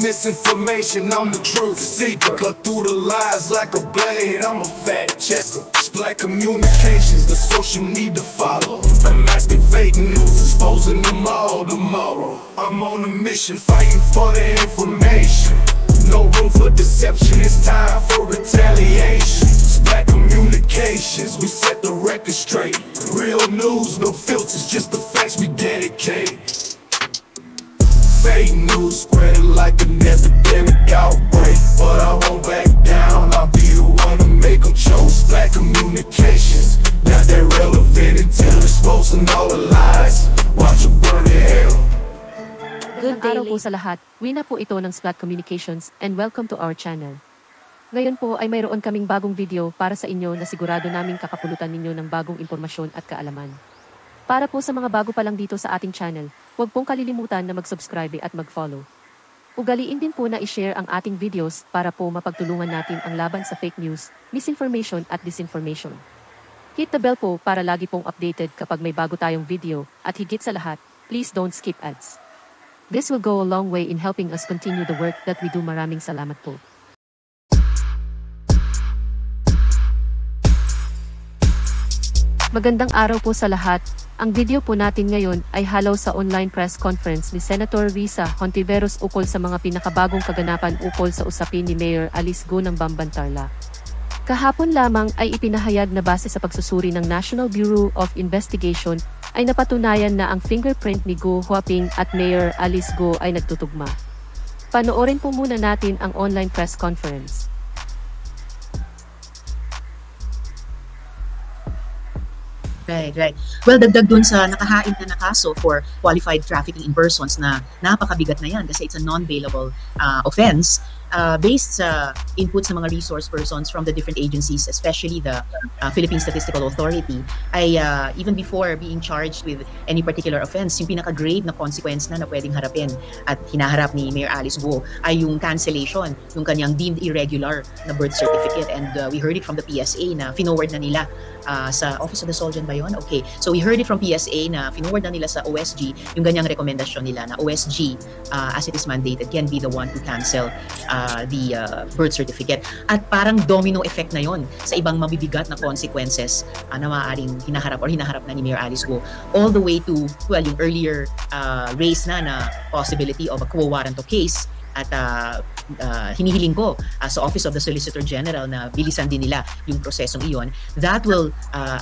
misinformation, I'm the truth seeker. Cut through the lies like a blade, I'm a fact checker. Black communications, the social need to follow. I'm asking fake news, exposing them all tomorrow. I'm on a mission, fighting for the information. No room for deception, it's time for retaliation. Black communications, we set the record straight. Real news, no filters, just the facts we dedicate. Fake news spreading like an epidemic outbreak, but I won't back down, I'll be the one to make them choke. Black communications, not that relevant until exposing all the lies. Watch them burn in hell. Good araw po sa lahat, Wina po ito ng Splat Communications and welcome to our channel. Ngayon po ay mayroon kaming bagong video para sa inyo na sigurado naming kakapulutan ninyo ng bagong impormasyon at kaalaman. Para po sa mga bago pa lang dito sa ating channel, huwag pong kalilimutan na mag-subscribe at mag-follow. Ugaliin din po na i-share ang ating videos para po mapagtulungan natin ang laban sa fake news, misinformation at disinformation. Hit the bell po para lagi pong updated kapag may bago tayong video at higit sa lahat, please don't skip ads. This will go a long way in helping us continue the work that we do. Maraming salamat po. Magandang araw po sa lahat. Ang video po natin ngayon ay halaw sa online press conference ni Senator Risa Hontiveros ukol sa mga pinakabagong kaganapan ukol sa usapin ni Mayor Alice Go ng Bamban-Tarlac. Kahapon lamang ay ipinahayag na base sa pagsusuri ng National Bureau of Investigation ay napatunayan na ang fingerprint ni Go Huaping at Mayor Alice Go ay nagtutugma. Panoorin po muna natin ang online press conference. Right. Well, dagdag dun sa nakahain na kaso for qualified trafficking in persons na napakabigat na yan kasi it's a non-bailable offense. Based sa inputs ng mga resource persons from the different agencies, especially the Philippine Statistical Authority, ay even before being charged with any particular offense, yung pinaka-grave na consequence na pwedeng harapin at hinaharap ni Mayor Alice Go ay yung cancellation, yung kanyang deemed irregular na birth certificate. And we heard it from the PSA na finoward na nila sa Office of the Soldier ba yun? Okay, so we heard it from PSA na finoward na nila sa OSG yung ganyang rekomendasyon nila na OSG, as it is mandated, can be the one to cancel the birth certificate. At parang domino effect na yon sa ibang mabibigat na consequences na maaaring hinaharap na ni Mayor Alice Go, all the way to, well, yung earlier raised na possibility of a quo warranto case. At hinihiling ko sa Office of the Solicitor General na bilisan din nila yung prosesong iyon. That will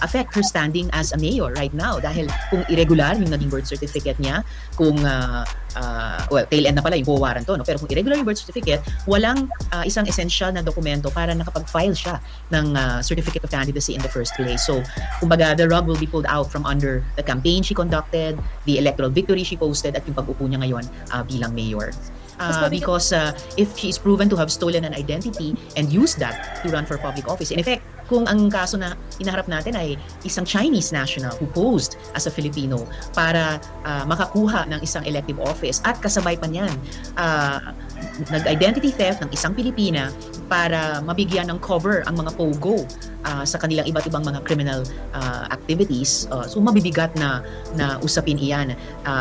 affect her standing as a mayor right now dahil kung irregular yung naging birth certificate niya, kung well, tail end na pala yung quo warranto, no? Pero kung irregular yung birth certificate, walang isang essential na dokumento para nakapag-file siya ng certificate of candidacy in the first place. So, kumbaga, the rug will be pulled out from under the campaign she conducted, the electoral victory she posted, at yung pag-upo niya ngayon bilang mayor. Because if she is proven to have stolen an identity and used that to run for public office, in effect, kung ang kaso na hinaharap natin ay isang Chinese national who posed as a Filipino para makakuha ng isang elective office at kasabay pa niyan nag-identity theft ng isang Pilipina para mabigyan ng cover ang mga POGO sa kanilang iba't ibang mga criminal activities. So mabibigat na usapin iyan.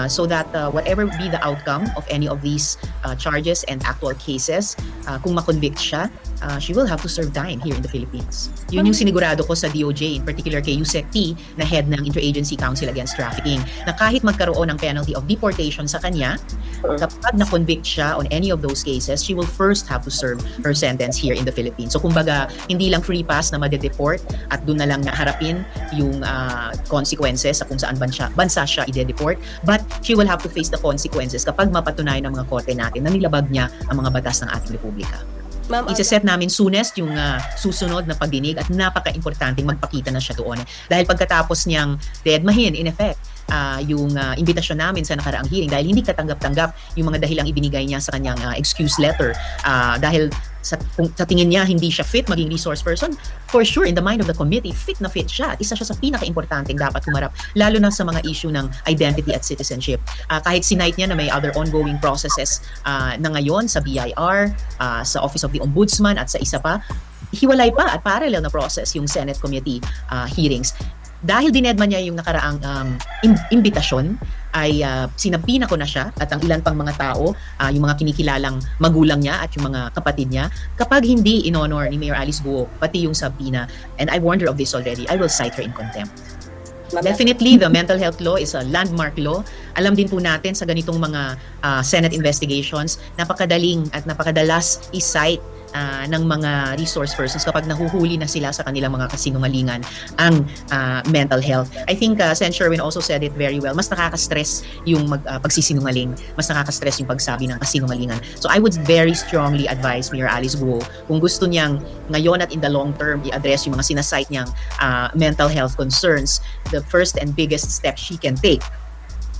So that whatever be the outcome of any of these charges and actual cases, kung makonvict siya, she will have to serve time here in the Philippines. Yun yung sinigurado ko sa DOJ, in particular kay Yusek T, na head ng Interagency Council Against Trafficking, na kahit magkaroon ng penalty of deportation sa kanya, kapag na-convict siya on any of those cases, she will first have to serve her sentence here in the Philippines. So kumbaga, hindi lang free pass na madedeport at doon na lang naharapin yung consequences sa kung saan bansa siya ide-deport, but she will have to face the consequences kapag mapatunayan ng mga korte natin na nilabag niya ang mga batas ng ating republika. Isa-set namin soonest yung susunod na pagdinig at napaka-importanting magpakita na siya doon. Dahil pagkatapos niyang deadmahin, in effect, yung imbitasyon namin sa nakaraang hearing dahil hindi katanggap-tanggap yung mga dahilang ibinigay niya sa kanyang excuse letter. Dahil sa tingin niya hindi siya fit maging resource person, for sure in the mind of the committee, fit na fit siya. Isa siya sa pinaka-importanteng dapat humarap, lalo na sa mga issue ng identity at citizenship. Kahit sinight niya na may other ongoing processes na ngayon sa BIR, sa Office of the Ombudsman at sa isa pa, hiwalay pa at parallel na process yung Senate committee hearings. dahil dinedma niya yung nakaraang imbitasyon, ay sinampina ko na siya at ang ilan pang mga tao, yung mga kinikilalang magulang niya at yung mga kapatid niya, kapag hindi in-honor ni Mayor Alice Guo, pati yung subpoena, and I warned her of this already, I will cite her in contempt. Definitely, the mental health law is a landmark law. Alam din po natin sa ganitong mga Senate investigations, napakadaling at napakadalas i-cite ng mga resource persons kapag nahuhuli na sila sa kanilang mga kasinungalingan ang mental health. I think Sen. Sherwin also said it very well. Mas nakaka-stress yung pagsisinungaling, mas nakaka-stress yung pagsabi ng kasinungalingan. So I would very strongly advise Mayor Alice Guo, kung gusto niyang ngayon at in the long term i-address yung mga sinasite niyang mental health concerns, the first and biggest step she can take,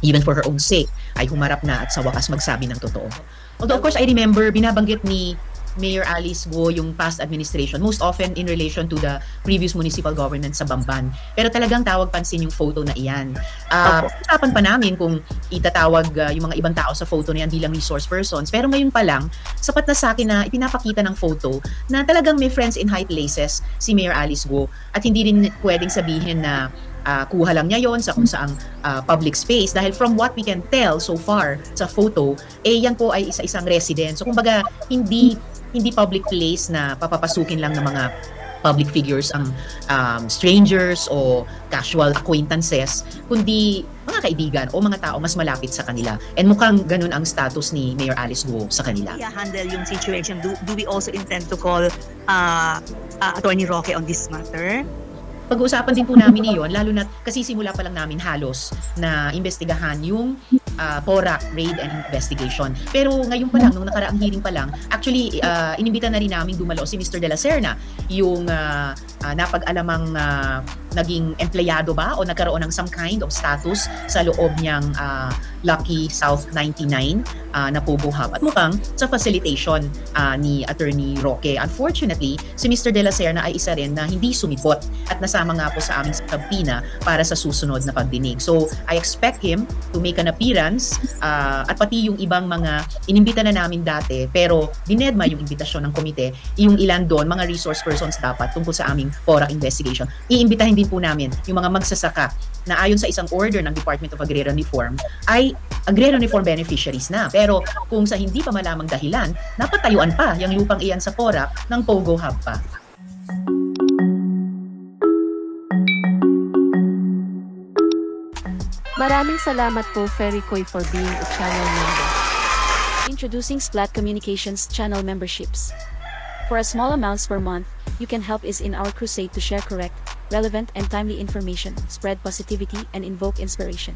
even for her own sake, ay humarap na at sa wakas magsabi ng totoo. Although of course I remember binabanggit ni Mayor Alice Guo yung past administration, most often in relation to the previous municipal government sa Bamban. Pero talagang tawag pansin yung photo na iyan. Usapan pa namin kung itatawag yung mga ibang tao sa photo na yan bilang resource persons. Pero ngayon pa lang, sapat na sa akin na ipinapakita ng photo na talagang may friends in high places si Mayor Alice Guo. At hindi rin pwedeng sabihin na kuha lang niya yon sa kung saang public space, dahil from what we can tell so far sa photo, yan po ay isa-isang residence. So kumbaga, hindi public place na papapasukin lang ng mga public figures ang strangers o casual acquaintances, kundi mga kaibigan o mga tao mas malapit sa kanila. And mukhang ganun ang status ni Mayor Alice Guo sa kanila. Handle yung situation. Do we also intend to call Attorney Roque on this matter? Pag-uusapan din po namin iyon, lalo na kasi simula pa lang namin halos na investigahan yung PORAC raid and investigation. Pero ngayon pa lang, nung nakaraang hearing pa lang, actually, inimbita na rin namin dumalo si Mr. De La Serna, yung napag-alamang naging empleyado ba o nagkaroon ng some kind of status sa loob niyang Lucky South 99 na Pogo Hub. At mukhang sa facilitation ni Attorney Roque. Unfortunately, si Mr. De La Serna ay isa rin na hindi sumipot at nasama nga po sa aming subpoena para sa susunod na pagdinig. So, I expect him to make an appearance at pati yung ibang mga inimbita na namin dati pero dinedma yung imbitasyon ng komite, yung ilan doon, mga resource persons dapat tungkol sa aming PORAC investigation. Iimbitahin din po namin yung mga magsasaka na ayon sa isang order ng Department of Agrarian Reform ay agrarian reform beneficiaries na. Pero kung sa hindi pa malamang dahilan, napatayuan pa yung lupang iyan sa PORAC ng Pogo Hub pa. Maraming salamat po, Ferry Koy, for being a channel member. Introducing Splat Communications channel memberships. For a small amounts per month, you can help us in our crusade to share correct, relevant and timely information, spread positivity and invoke inspiration.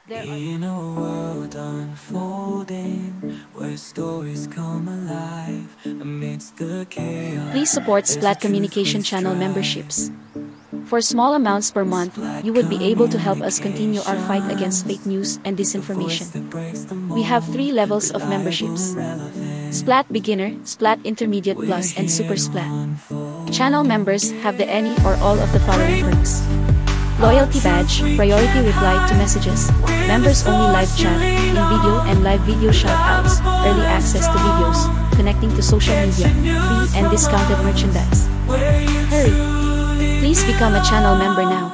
In a world unfolding, where stories come alive amidst the chaos. Please support Splat Communication channel memberships. For small amounts per month, you would be able to help us continue our fight against fake news and disinformation. We have 3 levels of memberships: Splat Beginner, Splat Intermediate Plus, and Super Splat. Channel members have the any or all of the following perks: Loyalty Badge, Priority Reply to Messages, Members Only Live Chat, in-video and live video shoutouts, Early Access to Videos, Connecting to Social Media, Free and Discounted Merchandise. Hurry! Please become a channel member now.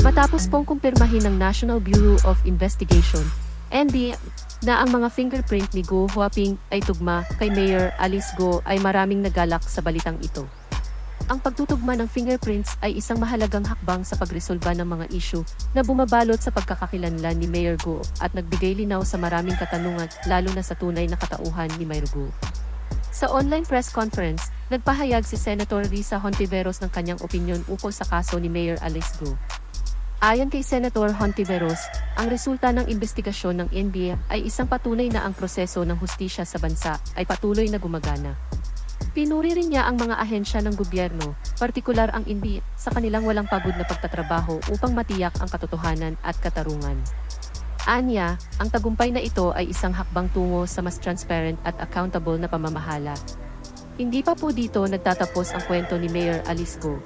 Matapos pong kumpirmahin ng National Bureau of Investigation, NBI, na ang mga fingerprint ni Guo Huaping ay tugma kay Mayor Alice Guo, ay maraming nagalak sa balitang ito. Ang pagtutugma ng fingerprints ay isang mahalagang hakbang sa pagresolba ng mga issue na bumabalot sa pagkakakilanlan ni Mayor Guo at nagbigay linaw sa maraming katanungan, lalo na sa tunay na katauhan ni Mayor Guo. Sa online press conference, nagpahayag si Senator Risa Hontiveros ng kanyang opinyon ukol sa kaso ni Mayor Alice Guo. Ayon kay Senator Hontiveros, ang resulta ng investigasyon ng NBI ay isang patunay na ang proseso ng hustisya sa bansa ay patuloy na gumagana. Pinuri rin niya ang mga ahensya ng gobyerno, partikular ang NBI, sa kanilang walang pagod na pagtatrabaho upang matiyak ang katotohanan at katarungan. Anya, ang tagumpay na ito ay isang hakbang tungo sa mas transparent at accountable na pamamahala. Hindi pa po dito nagtatapos ang kwento ni Mayor Alice Guo.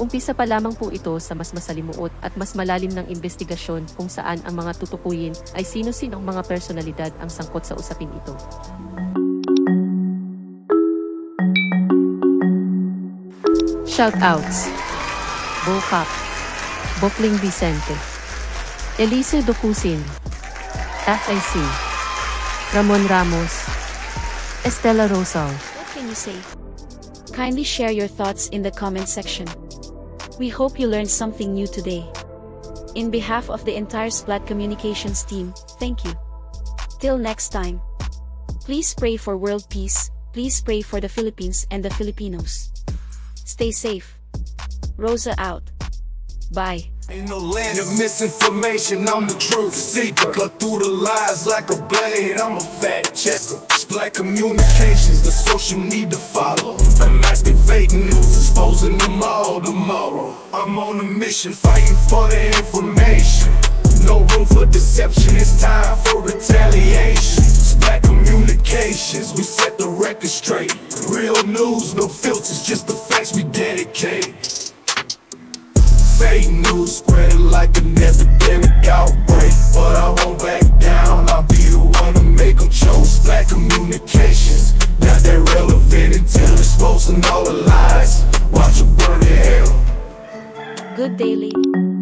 Umpisa pa lamang po ito sa mas masalimuot at mas malalim ng investigasyon kung saan ang mga tutukuyin ay sino-sinong mga personalidad ang sangkot sa usapin ito. Shoutouts. Bocap. Bokling Vicente. Elise Docusin. FIC. Ramon Ramos. Estela Rosal. What can you say? Kindly share your thoughts in the comment section. We hope you learned something new today. In behalf of the entire Splat Communications team, thank you. Till next time. Please pray for world peace, please pray for the Philippines and the Filipinos. Stay safe. Rosa out. Bye. Ain't no land of misinformation, I'm the truth seeker. Cut through the lies like a blade, I'm a fact checker. Splat Communications, the social need to follow. Unmasking fake news, exposing them all tomorrow. I'm on a mission, fighting for the information. No room for deception, it's time for retaliation. Splat Communications, we set the record straight. Real news, no filters, just the facts we dedicate. Fake news spreading like an epidemic outbreak, but I won't back down, I'll be the one to make them choke. Splat Communications, not that relevant until exposing all the lies. Watch them burn in hell. Good day, lady.